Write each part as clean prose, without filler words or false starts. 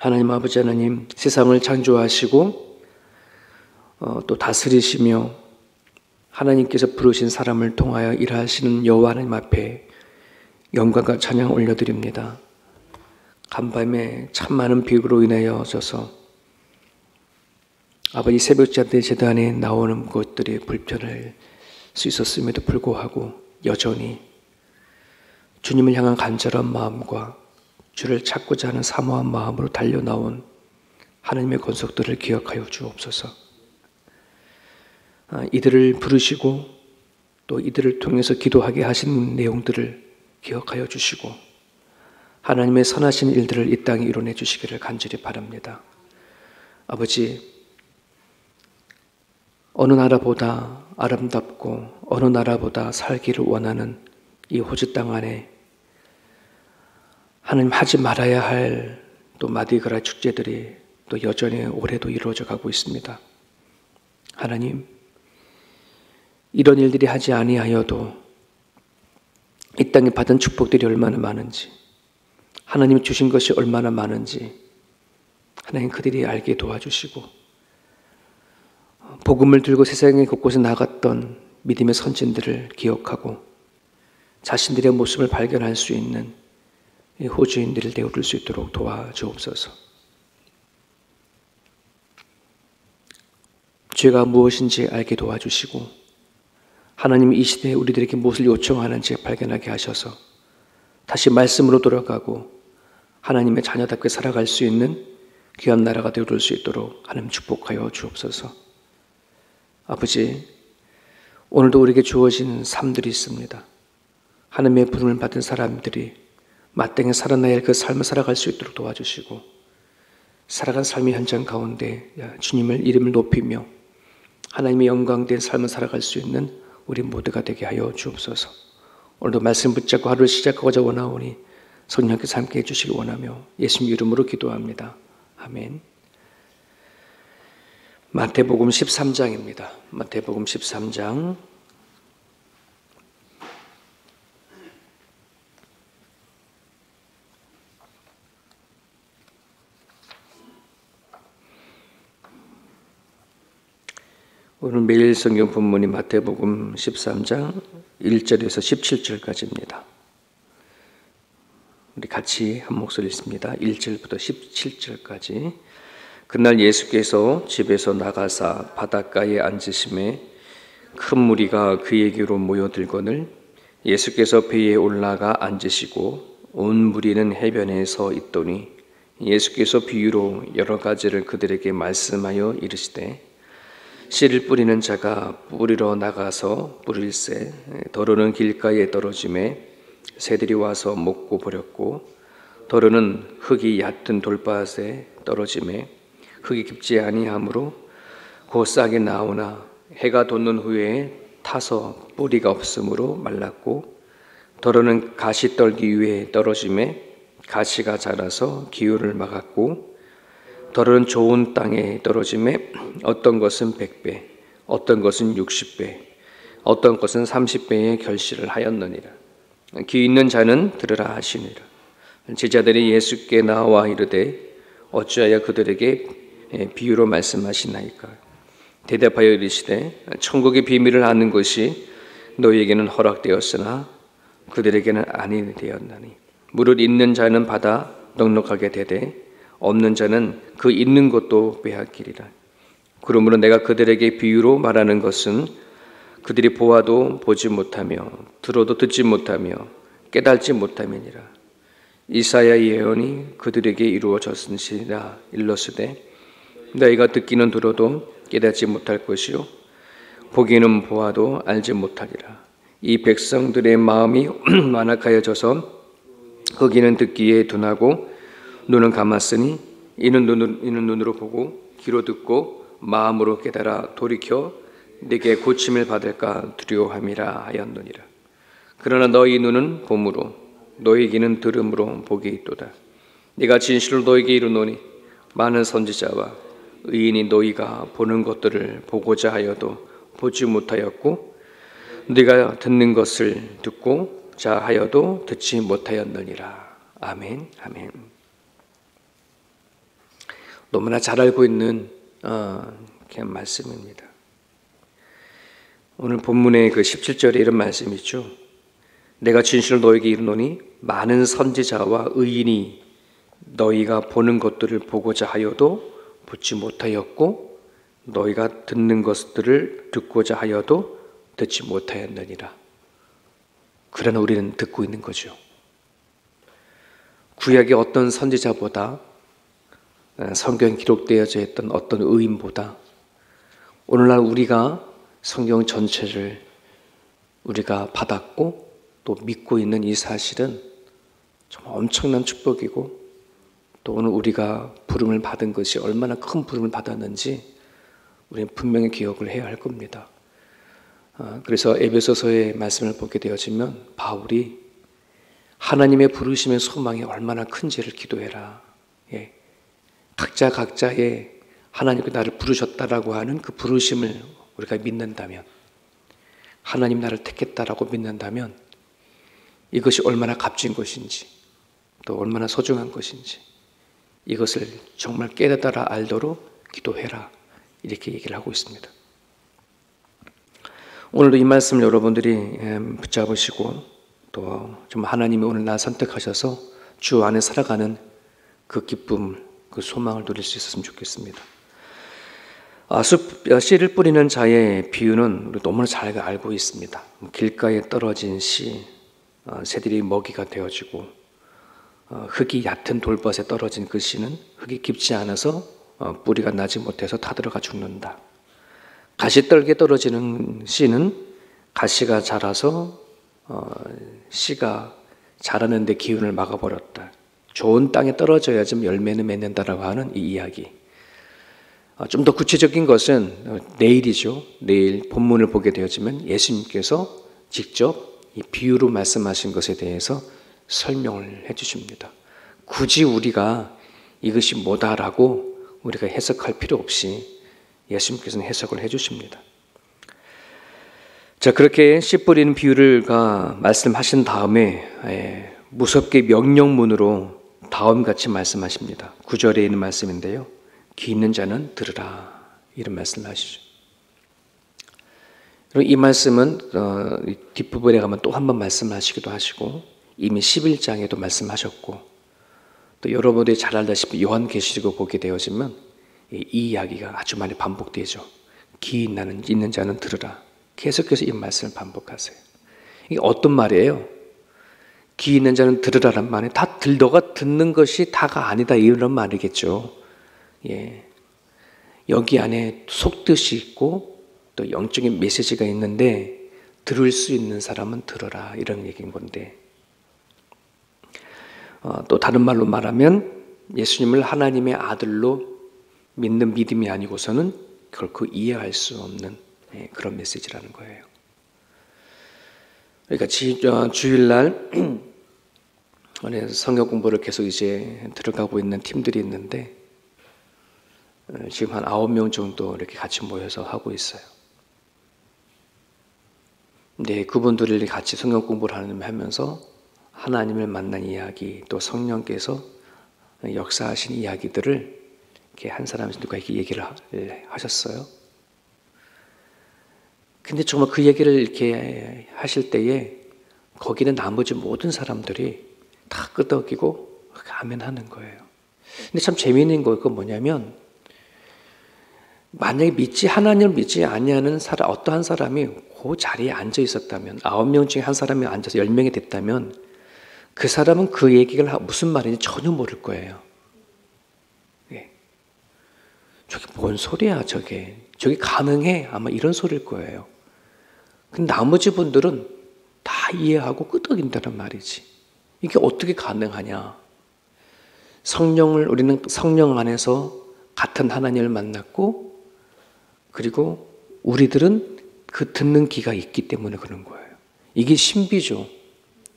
하나님 아버지 하나님, 세상을 창조하시고 또 다스리시며 하나님께서 부르신 사람을 통하여 일하시는 여호와 하나님 앞에 영광과 찬양 올려드립니다. 간밤에 참 많은 비로 인하여져서 아버지 새벽자들 제단에 나오는 것들이 불편할 수 있었음에도 불구하고 여전히 주님을 향한 간절한 마음과 주를 찾고자 하는 사모한 마음으로 달려나온 하나님의 권속들을 기억하여 주옵소서. 이들을 부르시고 또 이들을 통해서 기도하게 하신 내용들을 기억하여 주시고 하나님의 선하신 일들을 이 땅에 이뤄내 주시기를 간절히 바랍니다. 아버지, 어느 나라보다 아름답고 어느 나라보다 살기를 원하는 이 호주 땅 안에 하나님 하지 말아야 할 또 마디그라 축제들이 또 여전히 올해도 이루어져 가고 있습니다. 하나님, 이런 일들이 하지 아니하여도 이 땅에 받은 축복들이 얼마나 많은지, 하나님이 주신 것이 얼마나 많은지 하나님 그들이 알게 도와주시고 복음을 들고 세상의 곳곳에 나갔던 믿음의 선진들을 기억하고 자신들의 모습을 발견할 수 있는 호주인들을 되어줄 수 있도록 도와주옵소서. 죄가 무엇인지 알게 도와주시고 하나님이 이 시대에 우리들에게 무엇을 요청하는지 발견하게 하셔서 다시 말씀으로 돌아가고 하나님의 자녀답게 살아갈 수 있는 귀한 나라가 되어줄 수 있도록 하나님 축복하여 주옵소서. 아버지, 오늘도 우리에게 주어진 삶들이 있습니다. 하나님의 부름을 받은 사람들이 마땅히 살아나야 할 그 삶을 살아갈 수 있도록 도와주시고 살아간 삶의 현장 가운데 주님을 이름을 높이며 하나님의 영광된 삶을 살아갈 수 있는 우리 모두가 되게 하여 주옵소서. 오늘도 말씀 붙잡고 하루를 시작하고자 원하오니 성령께서 함께 해주시길 원하며 예수님 이름으로 기도합니다. 아멘. 마태복음 13장입니다. 마태복음 13장 오늘 매일 성경 본문이 마태복음 13장 1절에서 17절까지입니다. 우리 같이 한 목소리 읽습니다. 1절부터 17절까지. 그날 예수께서 집에서 나가사 바닷가에 앉으심에 큰 무리가 그에게로 모여들거늘 예수께서 배에 올라가 앉으시고 온 무리는 해변에 서 있더니 예수께서 비유로 여러 가지를 그들에게 말씀하여 이르시되 씨를 뿌리는 자가 뿌리러 나가서 뿌릴새 더러는 길가에 떨어짐에 새들이 와서 먹고 버렸고 더러는 흙이 얕은 돌밭에 떨어짐에 흙이 깊지 아니하므로 곧 싹이 나오나 해가 돋는 후에 타서 뿌리가 없으므로 말랐고 더러는 가시떨기 위에 떨어짐에 가시가 자라서 기후를 막았고 더러는 좋은 땅에 떨어짐에 어떤 것은 100배, 어떤 것은 60배, 어떤 것은 30배의 결실을 하였느니라. 귀 있는 자는 들으라 하시니라. 제자들이 예수께 나와 이르되 어찌하여 그들에게 비유로 말씀하시나이까. 대답하여 이르시되 천국의 비밀을 아는 것이 너희에게는 허락되었으나 그들에게는 아니 되었나니 물을 있는 자는 받아 넉넉하게 되되 없는 자는 그 있는 것도 빼앗기리라. 그러므로 내가 그들에게 비유로 말하는 것은 그들이 보아도 보지 못하며 들어도 듣지 못하며 깨달지 못함이니라. 이사야의 예언이 그들에게 이루어졌으니라. 일러스되 너희가 듣기는 들어도 깨닫지 못할 것이요 보기는 보아도 알지 못하리라. 이 백성들의 마음이 완악하여져서 거기는 듣기에 둔하고 눈은 감았으니 이는 눈으로 보고 귀로 듣고 마음으로 깨달아 돌이켜 네게 고침을 받을까 두려워함이라 하였느니라. 그러나 너희 눈은 봄으로 너희 귀는 들음으로 복이 있도다. 네가 진실로 너희에게 이르노니 많은 선지자와 의인이 너희가 보는 것들을 보고자 하여도 보지 못하였고 네가 듣는 것을 듣고자 하여도 듣지 못하였느니라. 아멘. 아멘. 너무나 잘 알고 있는 그냥 말씀입니다. 오늘 본문의 그 17절에 이런 말씀이 있죠. 내가 진실로 너에게 이르노니 많은 선지자와 의인이 너희가 보는 것들을 보고자 하여도 보지 못하였고 너희가 듣는 것들을 듣고자 하여도 듣지 못하였느니라. 그러나 우리는 듣고 있는 거죠. 구약의 어떤 선지자보다, 성경에 기록되어져 있던 어떤 의인보다 오늘날 우리가 성경 전체를 우리가 받았고 또 믿고 있는 이 사실은 정말 엄청난 축복이고, 또 오늘 우리가 부름을 받은 것이 얼마나 큰 부름을 받았는지 우리는 분명히 기억을 해야 할 겁니다. 그래서 에베소서의 말씀을 보게 되어지면 바울이 하나님의 부르심의 소망이 얼마나 큰지를 기도해라. 각자의 하나님이 나를 부르셨다라고 하는 그 부르심을 우리가 믿는다면, 하나님 나를 택했다라고 믿는다면 이것이 얼마나 값진 것인지 또 얼마나 소중한 것인지 이것을 정말 깨달아 알도록 기도해라, 이렇게 얘기를 하고 있습니다. 오늘도 이 말씀을 여러분들이 붙잡으시고 또 좀 하나님이 오늘 나 선택하셔서 주 안에 살아가는 그 기쁨, 그 소망을 누릴 수 있었으면 좋겠습니다. 씨를 뿌리는 자의 비유는 우리 너무나 잘 알고 있습니다. 길가에 떨어진 씨, 새들이 먹이가 되어지고, 흙이 얕은 돌밭에 떨어진 그 씨는 흙이 깊지 않아서 뿌리가 나지 못해서 타들어가 죽는다. 가시떨기에 떨어지는 씨는 가시가 자라서 씨가 자라는 데 기운을 막아버렸다. 좋은 땅에 떨어져야 좀 열매는 맺는다라고 하는 이 이야기. 좀 더 구체적인 것은 내일이죠. 내일 본문을 보게 되어지면 예수님께서 직접 이 비유로 말씀하신 것에 대해서 설명을 해주십니다. 굳이 우리가 이것이 뭐다라고 우리가 해석할 필요 없이 예수님께서는 해석을 해주십니다. 자, 그렇게 씨 뿌리는 비유를 말씀하신 다음에 무섭게 명령문으로 다음같이 말씀하십니다. 9절에 있는 말씀인데요. 귀 있는 자는 들으라, 이런 말씀을 하시죠. 이 말씀은 뒷부분에 가면 또 한 번 말씀하시기도 하시고 이미 11장에도 말씀하셨고, 또 여러분들이 잘 알다시피 요한계시록을 보게 되어지면 이 이야기가 아주 많이 반복되죠. 귀 있는 자는 들으라. 계속해서 이 말씀을 반복하세요. 이게 어떤 말이에요? 귀 있는 자는 들으라란 말이 너가 듣는 것이 다가 아니다, 이런 말이겠죠. 여기 안에 속뜻이 있고 또 영적인 메시지가 있는데 들을 수 있는 사람은 들어라, 이런 얘기인 건데, 또 다른 말로 말하면 예수님을 하나님의 아들로 믿는 믿음이 아니고서는 결코 이해할 수 없는 그런 메시지라는 거예요. 그러니까 주일날 성경 공부를 계속 이제 들어가고 있는 팀들이 있는데 지금 한 9명 정도 이렇게 같이 모여서 하고 있어요. 근데 그분들이 같이 성경 공부를 하면서 하나님을 만난 이야기, 또 성령께서 역사하신 이야기들을 이렇게 한 사람씩 누가 이렇게 얘기를 하셨어요. 근데 정말 그 얘기를 이렇게 하실 때에 거기는 나머지 모든 사람들이 다 끄덕이고 아멘 하는 거예요. 근데 참 재미있는 거가 뭐냐면, 만약에 하나님을 믿지 아니하는 어떠한 사람이 그 자리에 앉아 있었다면, 9명 중에 한 사람이 앉아서 10명이 됐다면 그 사람은 그 얘기가 무슨 말인지 전혀 모를 거예요. 저게 뭔 소리야, 저게 가능해? 아마 이런 소리일 거예요. 근데 나머지 분들은 다 이해하고 끄덕인다는 말이지. 이게 어떻게 가능하냐? 우리는 성령 안에서 같은 하나님을 만났고, 그리고 우리들은 그 듣는 귀가 있기 때문에 그런 거예요. 이게 신비죠.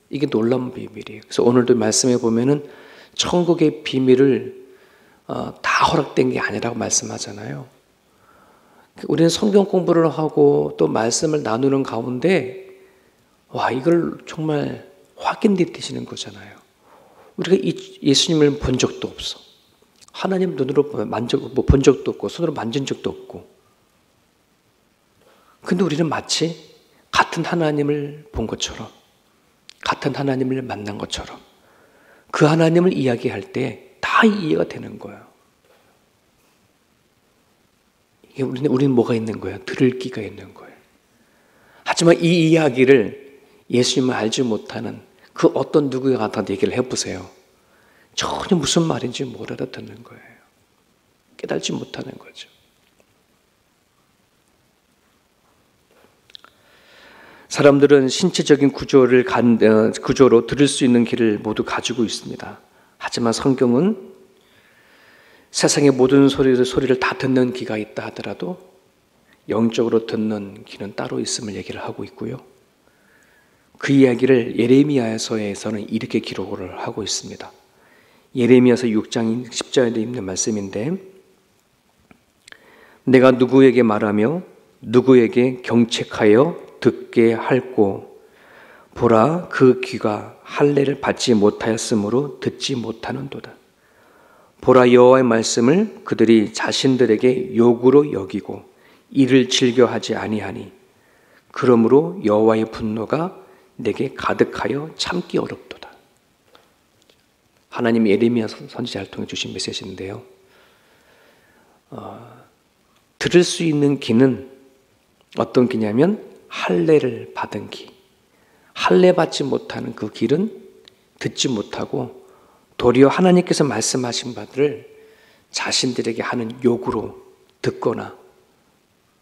이게 놀라운 비밀이에요. 그래서 오늘도 말씀해 보면은 천국의 비밀을 다 허락된 게 아니라고 말씀하잖아요. 우리는 성경 공부를 하고 또 말씀을 나누는 가운데 이걸 정말 확인되시는 거잖아요. 우리가 예수님을 본 적도 없어. 하나님 눈으로 본 적도 없고 손으로 만진 적도 없고. 근데 우리는 마치 같은 하나님을 본 것처럼, 같은 하나님을 만난 것처럼 그 하나님을 이야기할 때 다 이해가 되는 거예요. 이게 우리는 뭐가 있는 거예요? 들을 귀가 있는 거예요. 하지만 이 이야기를 예수님을 알지 못하는 그 어떤 누구한테 얘기를 해보세요. 전혀 무슨 말인지 못 알아듣는 거예요. 깨달지 못하는 거죠. 사람들은 신체적인 구조로 들을 수 있는 길을 모두 가지고 있습니다. 하지만 성경은 세상의 모든 소리를 다 듣는 귀가 있다 하더라도 영적으로 듣는 귀는 따로 있음을 얘기를 하고 있고요. 그 이야기를 예레미야서에서는 이렇게 기록을 하고 있습니다. 예레미야서 6장 10절에 있는 말씀인데, 내가 누구에게 말하며 누구에게 경책하여 듣게 할꼬, 보라 그 귀가 할례를 받지 못하였으므로 듣지 못하는도다. 보라 여호와의 말씀을 그들이 자신들에게 욕으로 여기고 이를 즐겨하지 아니하니 그러므로 여호와의 분노가 내게 가득하여 참기 어렵도다. 하나님 예레미야 선지자를 통해 주신 메시지인데요. 들을 수 있는 귀는 어떤 귀냐면 할례를 받은 귀. 할례 받지 못하는 그 길은 듣지 못하고 도리어 하나님께서 말씀하신 바들을 자신들에게 하는 욕으로 듣거나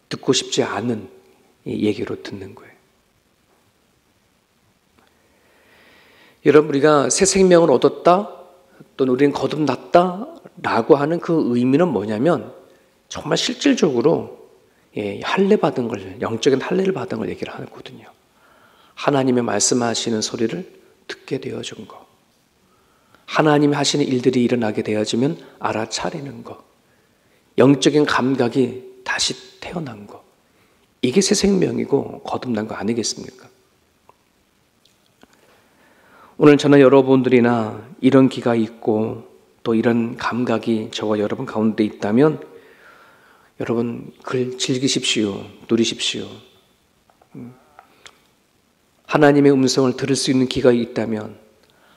듣고 싶지 않은 얘기로 듣는 거예요. 여러분, 우리가 새 생명을 얻었다 또는 우리는 거듭났다 라고 하는 그 의미는 뭐냐면 정말 실질적으로 할례 받은 걸, 영적인 할례를 받은 걸 얘기를 하거든요. 하나님의 말씀하시는 소리를 듣게 되어준 거, 하나님이 하시는 일들이 일어나게 되어지면 알아차리는 거, 영적인 감각이 다시 태어난 거, 이게 새 생명이고 거듭난 거 아니겠습니까? 오늘 저는 여러분들이나 이런 귀가 있고 또 이런 감각이 저와 여러분 가운데 있다면 여러분 그걸 즐기십시오. 누리십시오. 하나님의 음성을 들을 수 있는 귀가 있다면,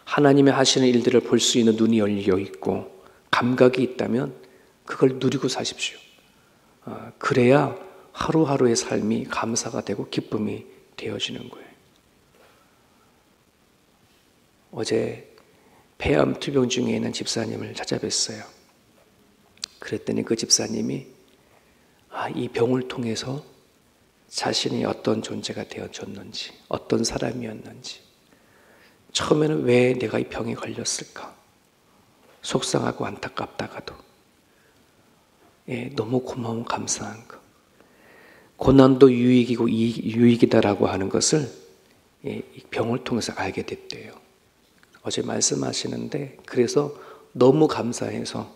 하나님의 하시는 일들을 볼 수 있는 눈이 열려 있고 감각이 있다면 그걸 누리고 사십시오. 그래야 하루하루의 삶이 감사가 되고 기쁨이 되어지는 거예요. 어제 폐암 투병 중에 있는 집사님을 찾아뵀어요. 그랬더니 그 집사님이 이 병을 통해서 자신이 어떤 존재가 되어줬는지, 어떤 사람이었는지, 처음에는 왜 내가 이 병에 걸렸을까 속상하고 안타깝다가도 너무 고마운 감사한 것, 고난도 유익이다라고 하는 것을 이 병을 통해서 알게 됐대요. 어제 말씀하시는데 그래서 너무 감사해서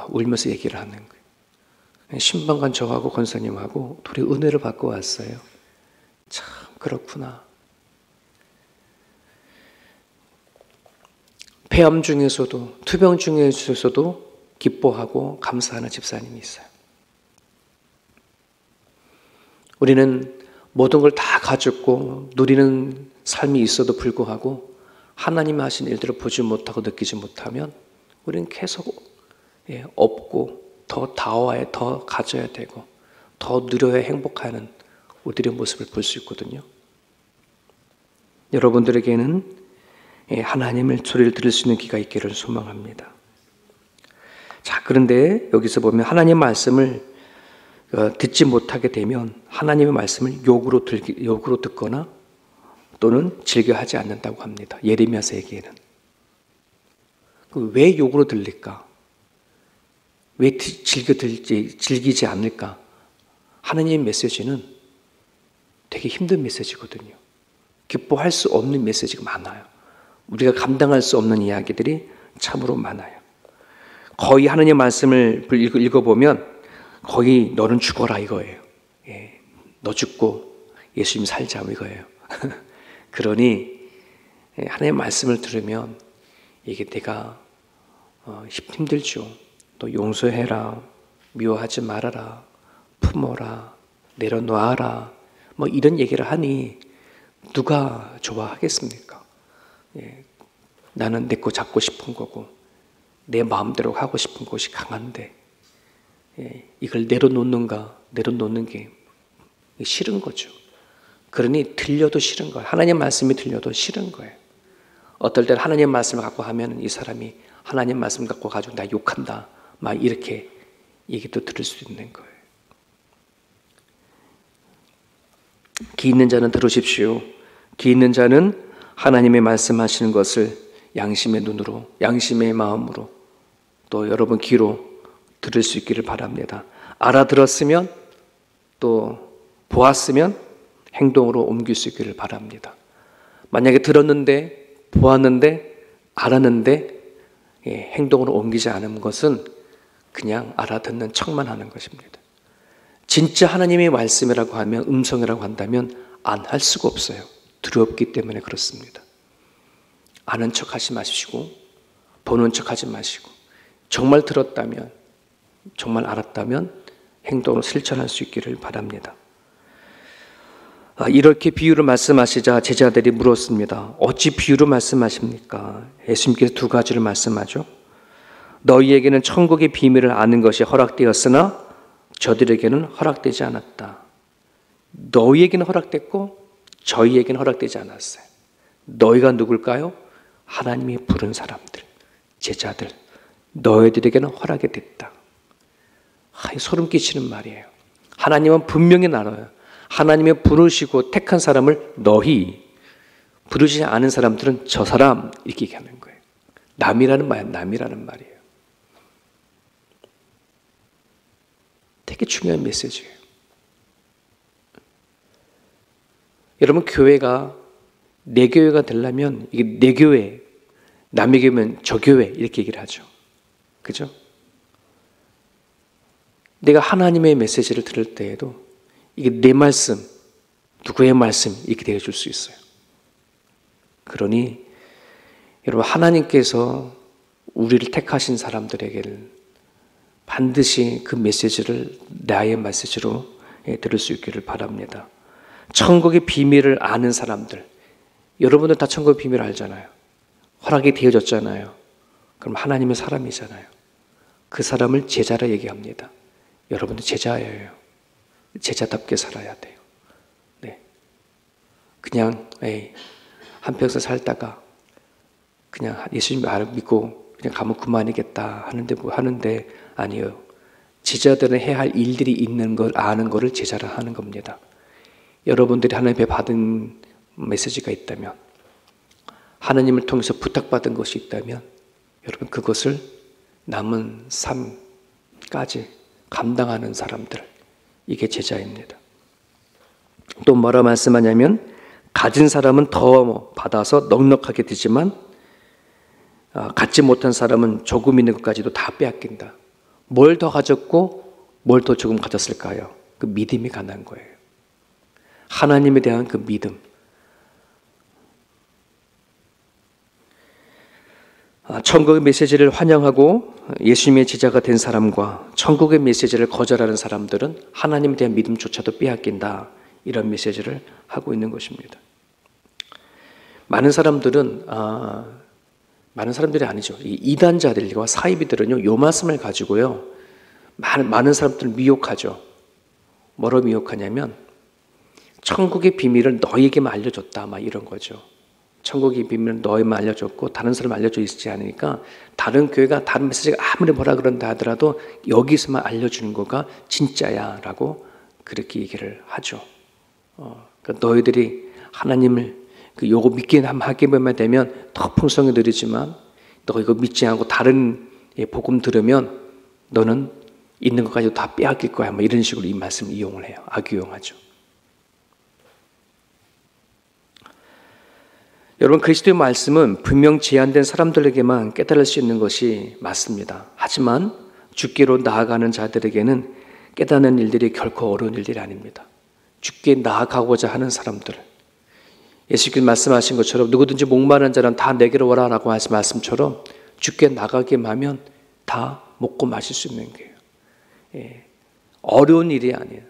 울면서 얘기를 하는 거예요. 신방관 저하고 권사님하고 둘이 은혜를 받고 왔어요. 참 그렇구나. 폐암 중에서도, 투병 중에서도 기뻐하고 감사하는 집사님이 있어요. 우리는 모든 걸 다 가졌고 누리는 삶이 있어도 불구하고 하나님이 하신 일들을 보지 못하고 느끼지 못하면 우리는 계속 없고 더 다와야, 더 가져야 되고 더 누려야 행복하는 우리들의 모습을 볼 수 있거든요. 여러분들에게는 하나님의 소리를 들을 수 있는 귀가 있기를 소망합니다. 자, 그런데 여기서 보면 하나님의 말씀을 듣지 못하게 되면 하나님의 말씀을 욕으로 듣거나 또는 즐겨하지 않는다고 합니다. 예레미야서에게는. 왜 욕으로 들릴까? 왜 즐기지 않을까? 하나님의 메시지는 되게 힘든 메시지거든요. 기뻐할 수 없는 메시지가 많아요. 우리가 감당할 수 없는 이야기들이 참으로 많아요. 거의 하나님의 말씀을 읽어보면 거의 너는 죽어라 이거예요. 너 죽고 예수님 살자 이거예요. 그러니 하나님의 말씀을 들으면 이게 내가 힘들죠. 또 용서해라, 미워하지 말아라, 품어라, 내려놓아라, 뭐 이런 얘기를 하니 누가 좋아하겠습니까? 예, 나는 내 거 잡고 싶은 거고 내 마음대로 하고 싶은 것이 강한데 이걸 내려놓는 게 싫은 거죠. 그러니 들려도 싫은 거예요. 하나님 말씀이 들려도 싫은 거예요. 어떨 때는 하나님 말씀을 갖고 하면 이 사람이 하나님 말씀 갖고 가지고 나 욕한다, 막 이렇게 얘기도 들을 수 있는 거예요. 귀 있는 자는 들으십시오. 귀 있는 자는 하나님의 말씀하시는 것을 양심의 눈으로, 양심의 마음으로, 또 여러분 귀로 들을 수 있기를 바랍니다. 알아들었으면, 또 보았으면 행동으로 옮길 수 있기를 바랍니다. 만약에 들었는데, 보았는데, 알았는데 행동으로 옮기지 않은 것은 그냥 알아듣는 척만 하는 것입니다. 진짜 하나님의 말씀이라고 하면, 음성이라고 한다면 안 할 수가 없어요. 두렵기 때문에 그렇습니다. 아는 척 하지 마시고, 보는 척 하지 마시고, 정말 들었다면, 정말 알았다면 행동으로 실천할 수 있기를 바랍니다. 이렇게 비유를 말씀하시자 제자들이 물었습니다. 어찌 비유로 말씀하십니까? 예수님께서 두 가지를 말씀하죠. 너희에게는 천국의 비밀을 아는 것이 허락되었으나 저들에게는 허락되지 않았다. 너희에게는 허락됐고 저희에게는 허락되지 않았어요. 너희가 누굴까요? 하나님이 부른 사람들, 제자들, 너희들에게는 허락이 됐다. 소름 끼치는 말이에요. 하나님은 분명히 나눠요. 하나님이 부르시고 택한 사람을 너희, 부르지 않은 사람들은 저 사람, 이렇게 얘기하는 거예요. 남이라는 말이에요. 되게 중요한 메시지예요. 여러분, 교회가 내 교회가 되려면 이게 내 교회, 남의 교회면 저 교회 이렇게 얘기를 하죠. 그죠? 내가 하나님의 메시지를 들을 때에도 이게 내 말씀, 누구의 말씀 이렇게 되어줄 수 있어요. 그러니 여러분, 하나님께서 우리를 택하신 사람들에게는 반드시 그 메시지를 나의 메시지로 들을 수 있기를 바랍니다. 천국의 비밀을 아는 사람들, 여러분들 다 천국의 비밀을 알잖아요. 허락이 되어졌잖아요. 그럼 하나님의 사람이잖아요. 그 사람을 제자라 얘기합니다. 여러분들 제자예요. 제자답게 살아야 돼요. 네. 그냥 한평생 살다가 그냥 예수님 믿고 그냥 가면 그만이겠다 하는데 아니에요. 제자들은 해야 할 일들이 있는 걸 아는 것을 제자라 하는 겁니다. 여러분들이 하나님께 받은 메시지가 있다면, 하나님을 통해서 부탁받은 것이 있다면 여러분 그것을 남은 삶까지 감당하는 사람들, 이게 제자입니다. 또 뭐라 말씀하냐면, 가진 사람은 더 받아서 넉넉하게 되지만 갖지 못한 사람은 조금 있는 것까지도 다 빼앗긴다. 뭘 더 가졌고 뭘 더 조금 가졌을까요? 그 믿음이 가능한 거예요. 하나님에 대한 그 믿음. 천국의 메시지를 환영하고 예수님의 제자가 된 사람과 천국의 메시지를 거절하는 사람들은 하나님에 대한 믿음조차도 빼앗긴다. 이런 메시지를 하고 있는 것입니다. 많은 사람들이 아니죠. 이 이단자들과 사이비들은요, 요 말씀을 가지고요, 많은 사람들을 미혹하죠. 뭐로 미혹하냐면, 천국의 비밀을 너희에게만 알려줬다, 막 이런 거죠. 천국의 비밀을 너희만 알려줬고 다른 사람 알려져 있지 않으니까 다른 교회가 다른 메시지가 아무리 뭐라 그런다 하더라도 여기서만 알려주는 거가 진짜야 라고 그렇게 얘기를 하죠. 그러니까 너희들이 하나님을 요거 믿게 하기만 되면 더 풍성히 누리지만 너 이거 믿지 않고 다른 복음 들으면 너는 있는 것까지 다 빼앗길 거야, 뭐 이런 식으로 이 말씀을 이용을 해요. 악유용하죠. 여러분, 그리스도의 말씀은 분명 제한된 사람들에게만 깨달을 수 있는 것이 맞습니다. 하지만 주께로 나아가는 자들에게는 깨닫는 일들이 결코 어려운 일들이 아닙니다. 주께 나아가고자 하는 사람들, 예수께서 말씀하신 것처럼 누구든지 목마른 자는 다 내게로 오라 라고 하신 말씀처럼 주께 나가기만 하면 다 먹고 마실 수 있는 거예요. 예. 어려운 일이 아니에요.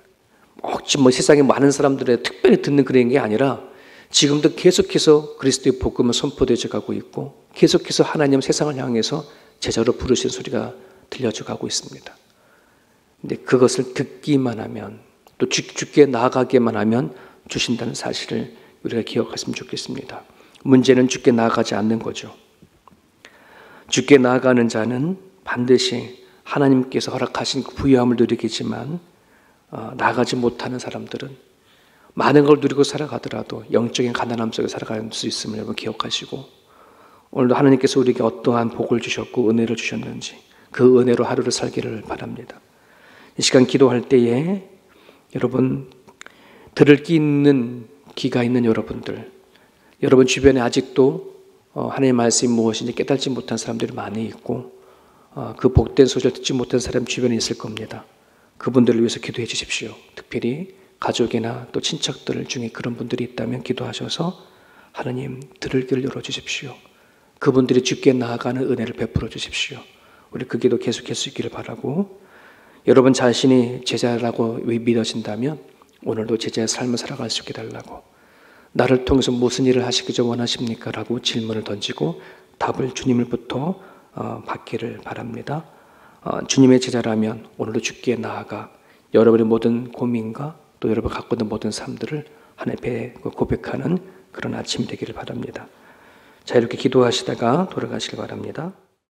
혹시 세상에 많은 사람들의 특별히 듣는 그런 게 아니라 지금도 계속해서 그리스도의 복음은 선포되어 가고 있고 계속해서 하나님 세상을 향해서 제자로 부르신 소리가 들려져 가고 있습니다. 근데 그것을 듣기만 하면 또 주께 나아가기만 하면 주신다는 사실을 우리가 기억했으면 좋겠습니다. 문제는 주께 나아가지 않는 거죠. 주께 나아가는 자는 반드시 하나님께서 허락하신 부유함을 누리겠지만 나아가지 못하는 사람들은 많은 걸 누리고 살아가더라도 영적인 가난함 속에 살아갈 수 있음을 여러분 기억하시고 오늘도 하나님께서 우리에게 어떠한 복을 주셨고 은혜를 주셨는지 그 은혜로 하루를 살기를 바랍니다. 이 시간 기도할 때에 여러분 들을 귀 있는 귀가 있는 여러분들 여러분 주변에 아직도 하나님의 말씀이 무엇인지 깨달지 못한 사람들이 많이 있고 그 복된 소식을 듣지 못한 사람 주변에 있을 겁니다. 그분들을 위해서 기도해 주십시오. 특별히 가족이나 또 친척들 중에 그런 분들이 있다면 기도하셔서 하나님 들을 귀를 열어주십시오. 그분들이 주께 나아가는 은혜를 베풀어 주십시오. 우리 그 기도 계속할 수 있기를 바라고 여러분 자신이 제자라고 믿어진다면 오늘도 제자의 삶을 살아갈 수 있게 달라고 나를 통해서 무슨 일을 하시기 원하십니까? 라고 질문을 던지고 답을 주님을부터 받기를 바랍니다. 주님의 제자라면 오늘도 주께 나아가 여러분의 모든 고민과 또 여러분 갖고 있는 모든 삶들을 하나님 앞에 고백하는 그런 아침이 되기를 바랍니다. 자, 이렇게 기도하시다가 돌아가시길 바랍니다.